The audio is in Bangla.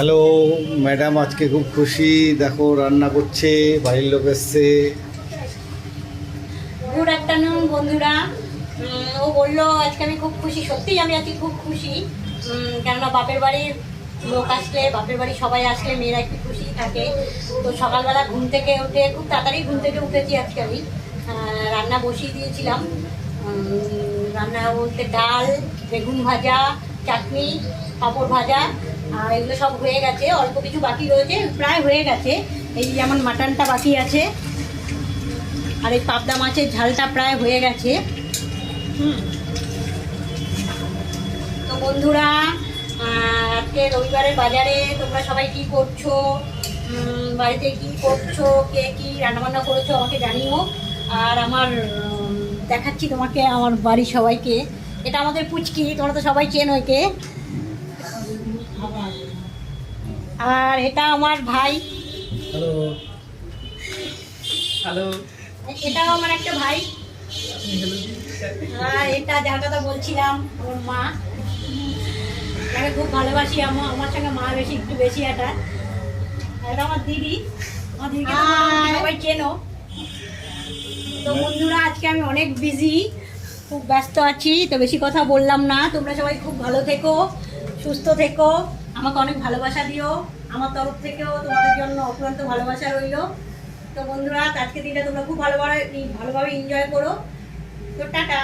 হ্যালো ম্যাডাম, আজকে খুব খুশি। দেখো রান্না করছে, বাড়ির লোক এসছে। গুড আফটারনুন বন্ধুরা। ও বললো আজকে আমি খুব খুশি, সত্যিই আমি আজকে খুব খুশি। কেননা বাপের বাড়ির লোক আসলে, বাপের বাড়ি সবাই আসলে মেয়েরা একটু খুশি থাকে। তো সকালবেলা ঘুম থেকে উঠে, খুব তাড়াতাড়ি ঘুম থেকে উঠেছি আজকে আমি। রান্না বসিয়ে দিয়েছিলাম। রান্না বলতে ডাল, বেগুন ভাজা, চাটনি, পাঁপড় ভাজা, আর এগুলো সব হয়ে গেছে। অল্প কিছু বাকি রয়েছে, প্রায় হয়ে গেছে। এই যেমন মাটনটা বাকি আছে, আর এই পাবদা মাছের ঝালটা প্রায় হয়ে গেছে। তো বন্ধুরা, আজকে রবিবারের বাজারে তোমরা সবাই কি করছো, বাড়িতে কি করছো, কে কি রান্নাবান্না করেছো আমাকে জানিও। আর আমার দেখাচ্ছি তোমাকে আমার বাড়ির সবাইকে। এটা আমাদের পুচকি, তোমরা তো সবাই চেনো একে। আর এটা আমার ভাই। হ্যালো হ্যালো এটাও আমার একটা ভাই। আর এটা যার কথা বলছিলাম, আমার মা। তাকে খুব ভালোবাসি। আমার সঙ্গে মা বেশি, একটু বেশি। এটা আমার দিদি। আমার দিদিকে সবাই চেনো। তো বন্ধুরা, আজকে আমি অনেক বিজি, খুব ব্যস্ত আছি, তো বেশি কথা বললাম না। তোমরা সবাই খুব ভালো থেকো, সুস্থ থেকো, আমাকে অনেক ভালোবাসা দিও। আমার তরফ থেকেও তোমাদের জন্য অক্লান্ত ভালোবাসা রইল। তো বন্ধুরা, আজকে দিনটা তোমরা খুব ভালোভাবে এনজয় করো। তো টাটা।